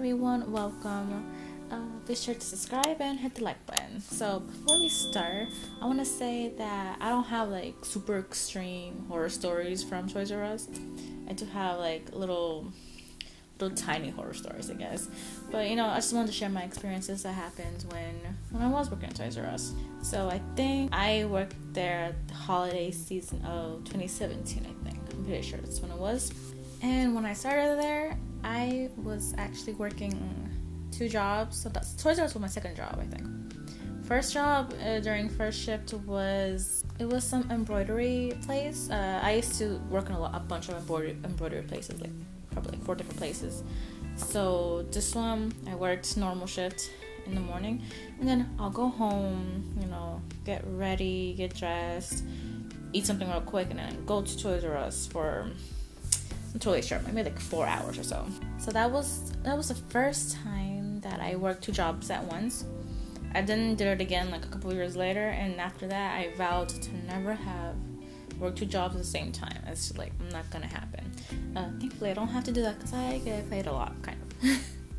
everyone, welcome. Be sure to subscribe and hit the like button. So before we start, I want to say that I don't have like super extreme horror stories from Toys R Us. I do have like little tiny horror stories, I guess. But I just wanted to share my experiences that happened when I was working at Toys R Us. So I think I worked there the holiday season of 2017. I think I'm pretty sure that's when it was. And when I started there, I was actually working 2 jobs. So that's Toys R Us was my second job, I think. First job during first shift was some embroidery place. I used to work in a bunch of embroidery places, like probably like 4 different places. So this one I worked normal shift in the morning, and then I'll go home, get ready, get dressed, eat something real quick, and then go to Toys R Us for I'm totally sure, maybe like 4 hours or so. So that was the first time that I worked 2 jobs at once. I then did it again like a couple of years later, and after that I vowed to never have worked 2 jobs at the same time. It's just like not gonna happen. Thankfully I don't have to do that because I get paid a lot, kind of.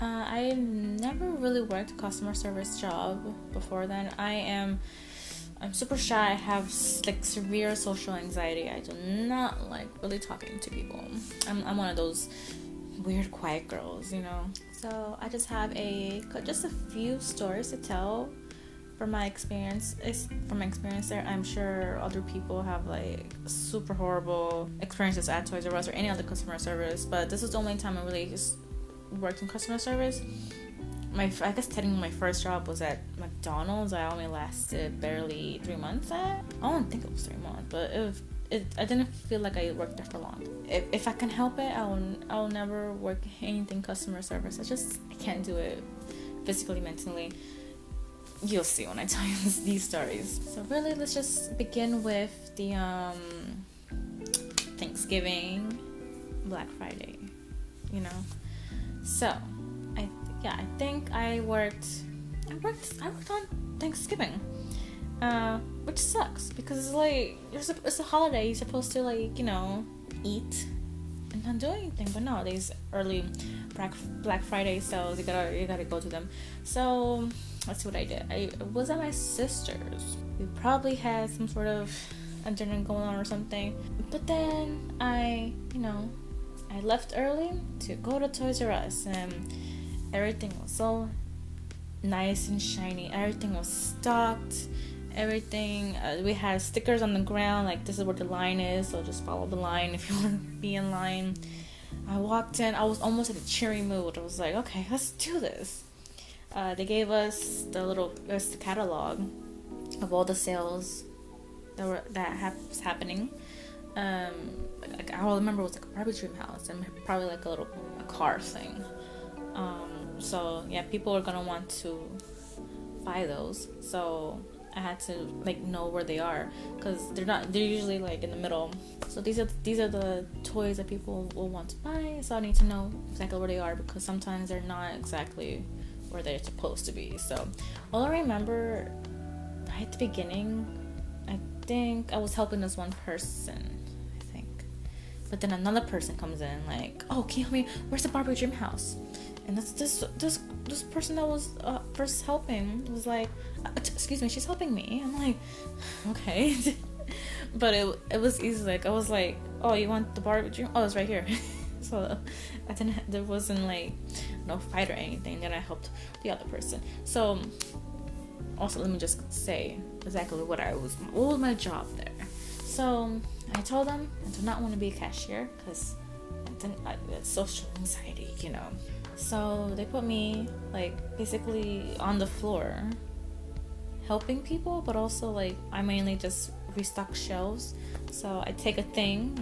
I never really worked a customer service job before then. I'm super shy. I have like severe social anxiety. I do not like really talking to people. I'm one of those weird quiet girls, So I just have just a few stories to tell from my experience. From my experience there, I'm sure other people have like super horrible experiences at Toys R Us or any other customer service. But this is the only time I really just worked in customer service. I guess technically my first job was at McDonald's. I only lasted barely 3 months at. I don't think it was 3 months, but I didn't feel like I worked there for long. If I can help it, I'll never work anything customer service. I can't do it physically, mentally. You'll see when I tell you these stories. So really, let's just begin with the Thanksgiving, Black Friday. So I think I worked on Thanksgiving, which sucks because it's like it's a holiday. You're supposed to eat and not do anything, but no, these early Black Friday sales, you gotta go to them. So let's see what I did. I was at my sister's. We probably had some sort of a dinner going on or something, but then I left early to go to Toys R Us, and everything was so nice and shiny. Everything was stocked. Everything, we had stickers on the ground, like this is where the line is, so just follow the line if you want to be in line. I walked in, I was almost in a cheery mood. I was like, okay, let's do this. They gave us the catalog of all the sales that was happening. Like I remember it was like a Barbie Dream House and probably like a car thing. So yeah, people are gonna want to buy those. So I had to know where they are because they're usually like in the middle. So these are the toys that people will want to buy. So I need to know exactly where they are because sometimes they're not exactly where they're supposed to be. So all I remember at the beginning, I think I was helping this one person. But then another person comes in like, oh, can you help me? Where's the Barbie Dream House? And this person that was first helping was like, excuse me, she's helping me. I'm like, okay. But it was easy. Like I was like, oh, you want the Barbie Dream? Oh, it's right here. So there wasn't like no fight or anything. Then I helped the other person. So also let me just say exactly what was my job there. So I told them I do not want to be a cashier because it's social anxiety, So they put me basically on the floor helping people, but also I mainly just restock shelves. So I take a thing,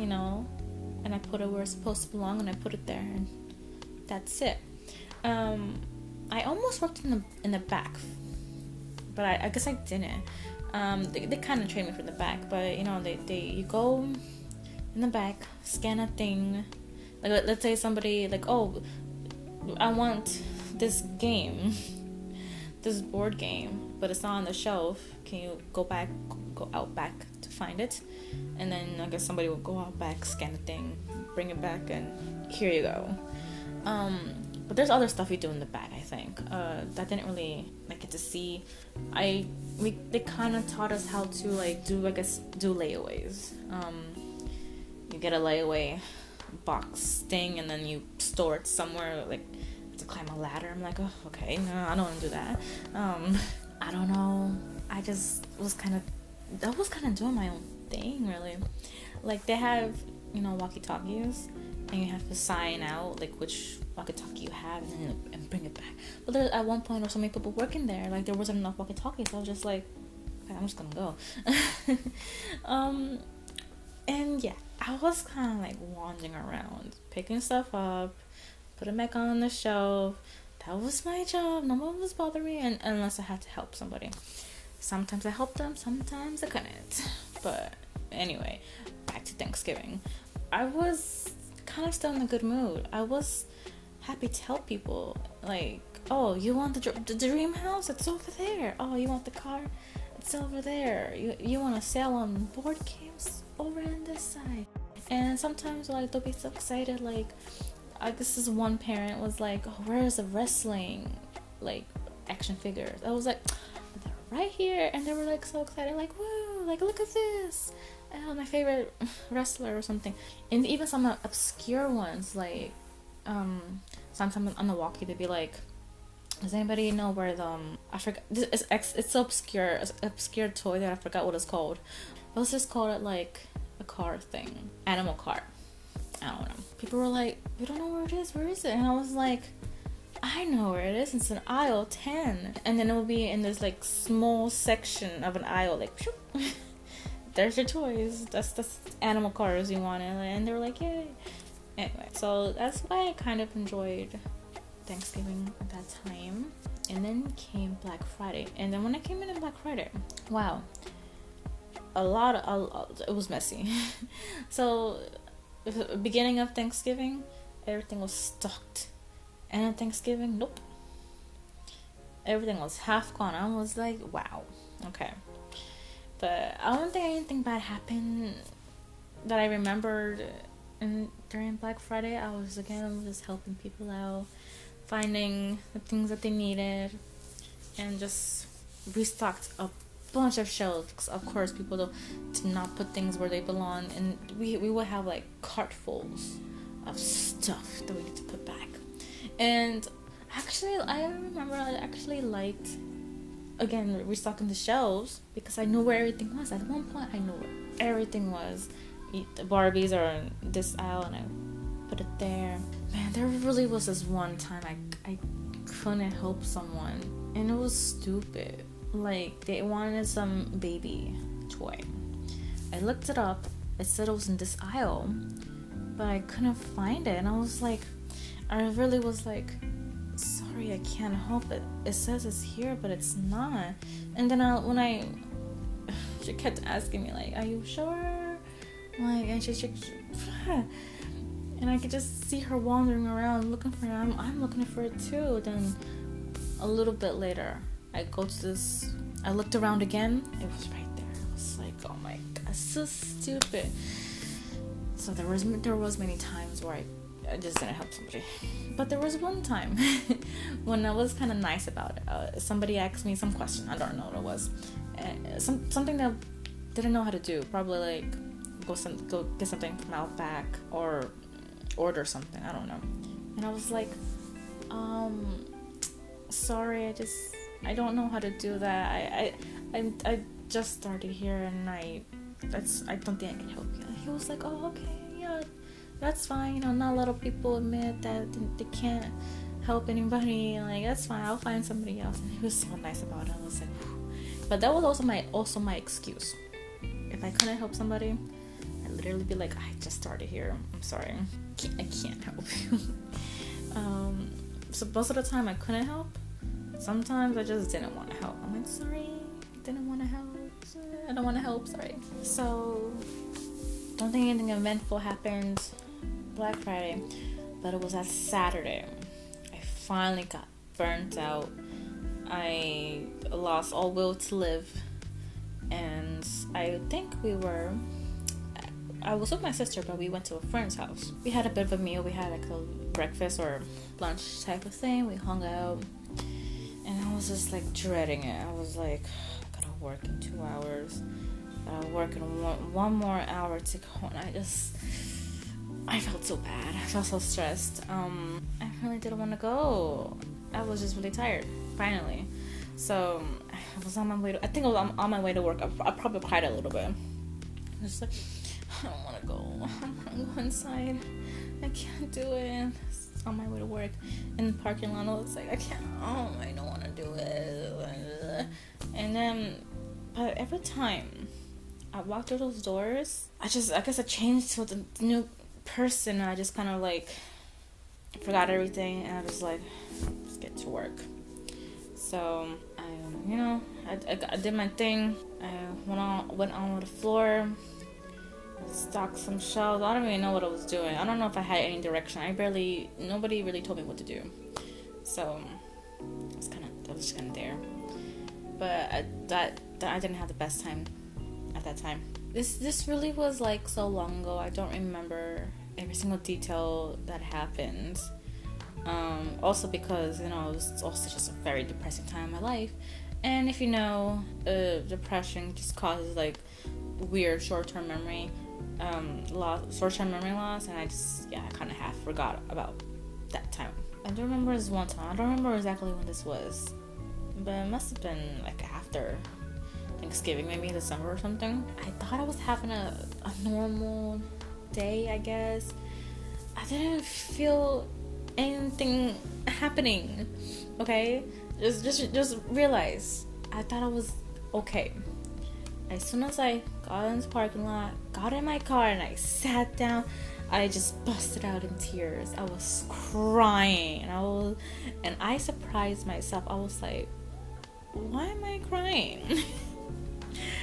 and I put it where it's supposed to belong, and I put it there, and that's it. I almost worked in the back, but I guess I didn't. They kind of trained me from the back, but you go in the back, scan a thing, let's say somebody oh, I want this game, this board game, but it's not on the shelf. Can you go out back to find it? And then I guess somebody will go out back, scan the thing, bring it back, and here you go. But there's other stuff we do in the back, I think. That didn't really like get to see. They kind of taught us how to like do layaways. You get a layaway box thing and then you store it somewhere, like to climb a ladder. I'm like, oh, okay, no, I don't want to do that. I don't know. I just was kind of doing my own thing, really. Like they have, walkie-talkies, and you have to sign out like which walkie-talkie you have and bring it back. But there, at one point, there were so many people working there, like there wasn't enough walkie-talkies. So I was just like, okay, I'm just gonna go. And yeah, I was kind of like wandering around, picking stuff up, putting back on the shelf. That was my job. No one was bothering me, and unless I had to help somebody. Sometimes I helped them, sometimes I couldn't. But anyway, back to Thanksgiving. I was kind of still in a good mood. I was happy to help people. Like, oh, you want the dream house? It's over there. Oh, you want the car? It's over there. You want to sail on board games? Over on this side. And sometimes like they'll be so excited. Like, I guess this one parent was like, oh, where's the wrestling like action figures? I was like, they're right here. And they were like so excited, like, whoa, like look at this. My favorite wrestler or something. And even some obscure ones, like sometimes on the walkie they'd be like, does anybody know where the I forgot, it's so obscure, it's an obscure toy that I forgot what it's called. But let's just call it like a car thing, animal car. I don't know. People were like, we don't know where it is. Where is it? And I was like, I know where it is. It's in aisle 10. And then it will be in this like small section of an aisle, like, there's your toys. That's the animal cars you wanted. And they were like, yay. Anyway, so that's why I kind of enjoyed Thanksgiving at that time. And then came Black Friday. And then when I came in on Black Friday, wow. It was messy. So beginning of Thanksgiving, everything was stocked, and at Thanksgiving, nope, everything was half gone. I was like, wow, okay. But I don't think anything bad happened that I remembered during Black Friday. I was just helping people out, finding the things that they needed, and just restocked a bunch of shelves. Of course, people did not put things where they belong, and we would have like cartfuls of stuff that we need to put back. And actually, I remember I actually liked, again, restocking the shelves because I knew where everything was. At one point, I knew where everything was. The Barbies are in this aisle, and I put it there. Man, there really was this one time I couldn't help someone, and it was stupid. Like, they wanted some baby toy. I looked it up. It said it was in this aisle, but I couldn't find it. And I really was like, sorry, I can't help it. It says it's here, but it's not. And then she kept asking me, like, are you sure? Like, and she and I could just see her wandering around looking for it. I'm looking for it too. Then a little bit later, I looked around again. It was right there. I was like, oh my god, so stupid. So there was many times where I just didn't help somebody. But there was one time when I was kind of nice about it. Somebody asked me some question. I don't know what it was. Something that I didn't know how to do. Probably like go get something from Outback or order something. I don't know. And I was like, sorry, I don't know how to do that. I just started here, and I don't think I can help you. And he was like, oh, okay, yeah, that's fine. Not a lot of people admit that they can't help anybody. Like, that's fine. I'll find somebody else. And he was so nice about it. I was like, whew. But that was also my excuse. If I couldn't help somebody, I'd literally be like, I just started here. I'm sorry. I can't help you. So most of the time I couldn't help. Sometimes I just didn't want to help. I'm like, sorry, didn't want to help. I don't want to help, sorry. So, don't think anything eventful happened Black Friday, but it was that Saturday. I finally got burnt out. I lost all will to live, and I think I was with my sister, but we went to a friend's house. We had a bit of a meal. We had like a breakfast or lunch type of thing. We hung out, and I was just like dreading it. I was like, I gotta work in 2 hours. Gotta work in one more hour to go. And I felt so bad. I felt so stressed. I really didn't want to go. I was just really tired. Finally, so I was on my way to. I think I was on my way to work. I probably cried a little bit. I was just like, I don't want to go. I want to go inside. I can't do it. On my way to work in the parking lot, I was like, I can't. Oh, I don't want to do it. And then, but every time I walked through those doors, I guess I changed to the new person. And I just kind of like forgot everything, and I was like, let's get to work. So I did my thing. I went on the floor, stocked some shelves. I don't really know what I was doing. I don't know if I had any direction. Nobody really told me what to do. So I was just kind of there. But I didn't have the best time at that time. This really was like so long ago. I don't remember every single detail that happened. Also because, it was also just a very depressing time in my life. And if you know, depression just causes like weird short-term memory loss, and I kind of half forgot about that time. I do remember this one time. I don't remember exactly when this was, but it must have been like after Thanksgiving, maybe in December or something. I thought I was having a normal day, I guess. I didn't feel anything happening. Okay, just realize I thought I was okay. As soon as I got in the parking lot, got in my car, and I sat down, I just busted out in tears. I was crying, and I surprised myself. I was like, why am I crying?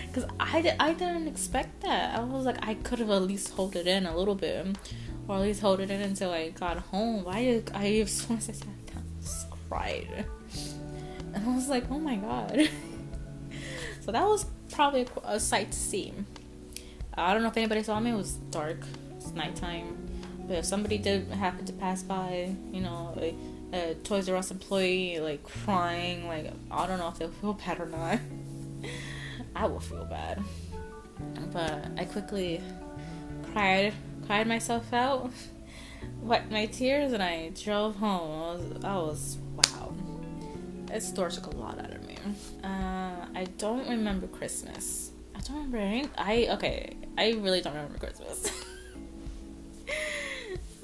Because I didn't expect that. I was like, I could have at least held it in a little bit, or at least hold it in until I got home. As soon as I sat down, I just cried, and I was like, oh my god. So that was probably a sight to see. I don't know if anybody saw me. It was dark. It's nighttime. But if somebody did happen to pass by, a Toys R Us employee like crying, like, I don't know if they'll feel bad or not. I will feel bad. But I quickly cried myself out, wiped my tears, and I drove home. I was wow. That store took a lot out of me. I don't remember Christmas. I don't remember any. I really don't remember Christmas.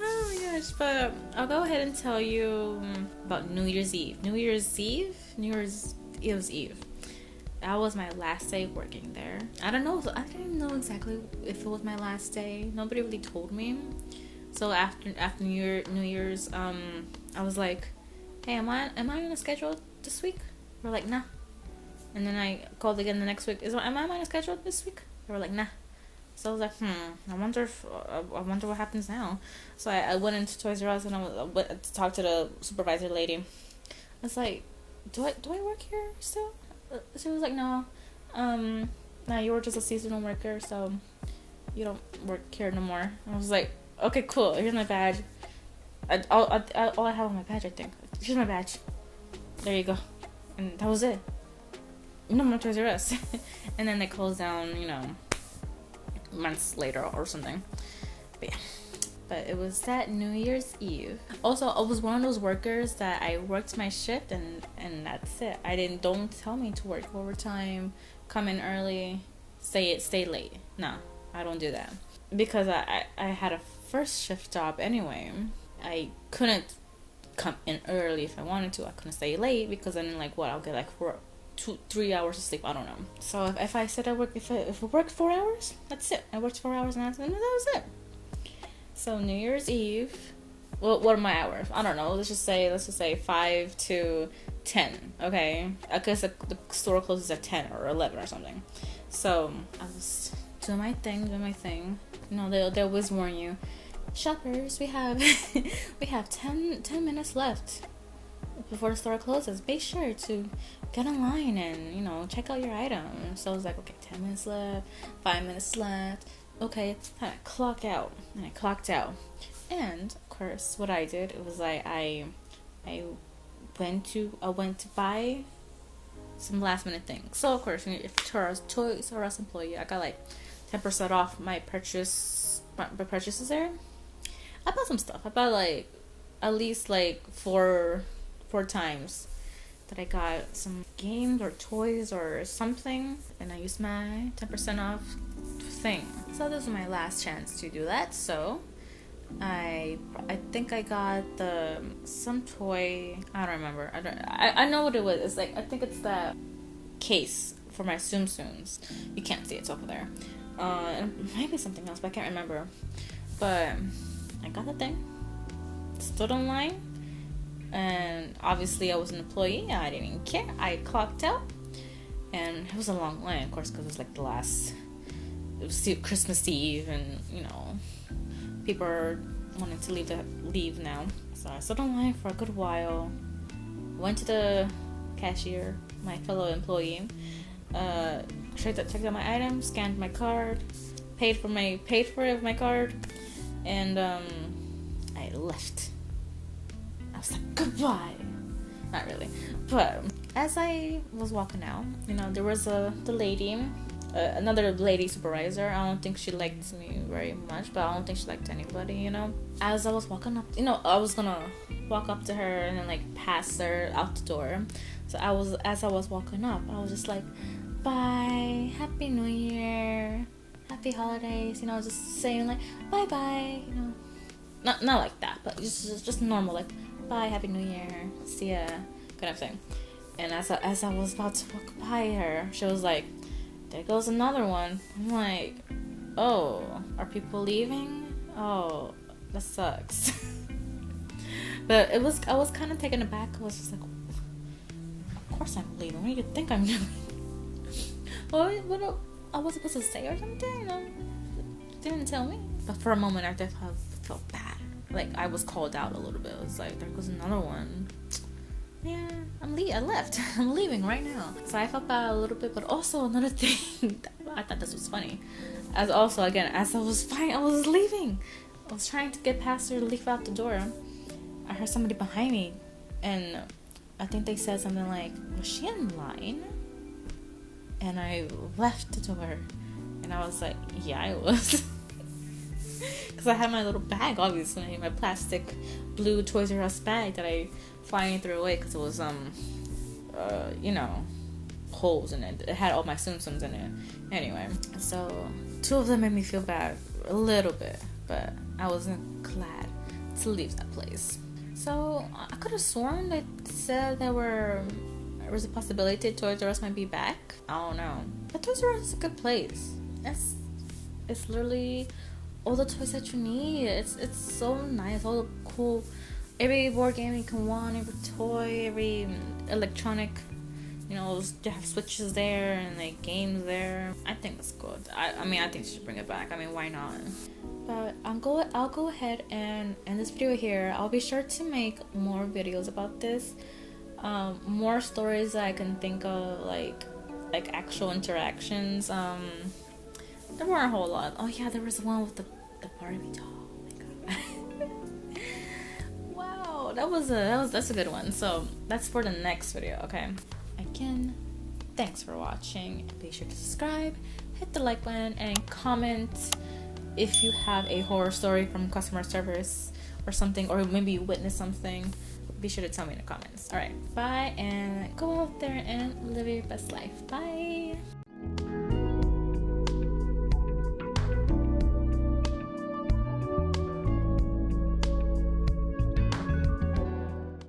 Oh my gosh! But I'll go ahead and tell you about New Year's Eve. New Year's Eve. That was my last day working there. I don't know. I didn't know exactly if it was my last day. Nobody really told me. So after New Year's, I was like, hey, am I on a schedule this week? They were like, nah. And then I called again the next week. Am I on a schedule this week? They were like, nah. So I was like, I wonder what happens now. So I went into Toys R Us and I went to talk to the supervisor lady. I was like, do I work here still? She was like, no, you were just a seasonal worker, so you don't work here no more. I was like, okay, cool. Here's my badge. All I have on my badge, I think. Here's my badge. There you go. And that was it. No more Toys R Us. And then they closed down, months later or something. But yeah. But it was that New Year's Eve. Also, I was one of those workers that I worked my shift and that's it. Don't tell me to work overtime, come in early, stay late. No, I don't do that. Because I had a first shift job anyway. I couldn't come in early if I wanted to. I couldn't stay late because then I'll get 3 hours of sleep. I don't know. So if I said if I worked 4 hours, that's it. I worked 4 hours and that was it. So New Year's Eve, well, what are my hours? I don't know. Let's just say 5 to 10. Okay, I guess the store closes at 10 or 11 or something. So I was doing my thing. They always warn you, shoppers. We have 10 minutes left before the store closes. Be sure to get online and check out your items. So I was like, okay, 10 minutes left, 5 minutes left. Okay, time to clock out. And I clocked out. And, of course, what I did, it was like I went to buy some last minute things. So of course, if Toys R Us employee, I got like 10% off my purchases there. I bought some stuff. I bought like at least like four times that I got some games or toys or something, and I used my 10% off thing. So this was my last chance to do that. So I think I got some toy. I don't remember. I know what it was. It's like, I think it's that case for my Tsum Tsums. You can't see it, it's over there. Maybe something else, but I can't remember. But I got the thing, stood in line, and obviously I was an employee. I didn't even care. I clocked out, and it was a long line, of course, because it was like it was Christmas Eve, and people are wanting to leave now. So I stood in line for a good while. Went to the cashier, my fellow employee, checked out my items, scanned my card, paid for it with my card, and I left. I was like, goodbye. Not really, but as I was walking out, there was the lady. Another lady supervisor. I don't think she liked me very much, but I don't think she liked anybody, As I was walking up, I was gonna walk up to her and then like pass her out the door. So as I was walking up, I was just like, bye, happy new year, happy holidays, just saying like bye bye, not like that, but just normal, like bye, happy new year, see ya, kind of thing. And as I was about to walk by her, she was like, there goes another one. I'm like, oh, are people leaving? Oh, that sucks. But I was kind of taken aback. I was just like, of course I'm leaving. What do you think I'm doing? What I was supposed to say or something? Didn't tell me. But for a moment, I definitely felt bad. Like I was called out a little bit. I was like, there goes another one. Yeah, I left. I'm leaving right now. So I felt bad a little bit, but also another thing, I thought this was funny. As I was leaving. I was trying to get past her to leave out the door. I heard somebody behind me, and I think they said something like, was she in line? And I left the door, and I was like, yeah, I was. Because I had my little bag, obviously, my plastic blue Toys R Us bag that I finally threw away because it was holes in it. It had all my Tsum Tsums in it. Anyway, so 2 of them made me feel bad a little bit, but I wasn't glad to leave that place. So I could have sworn they said there was a possibility Toys R Us might be back. I don't know, but Toys R Us is a good place. It's literally all the toys that you need. It's so nice. All the cool, every board game you can want, every toy, every electronic, they have switches there and like games there. I think that's good. I think you should bring it back. Why not? But I'll go ahead and end this video here. I'll be sure to make more videos about this. More stories that I can think of, like actual interactions. There weren't a whole lot. Oh yeah, there was one with the Barbie doll. Oh my god. Wow, that's a good one. So that's for the next video, okay? Again, thanks for watching. Be sure to subscribe, hit the like button, and comment if you have a horror story from customer service or something, or maybe you witnessed something. Be sure to tell me in the comments. Alright, bye, and go out there and live your best life. Bye.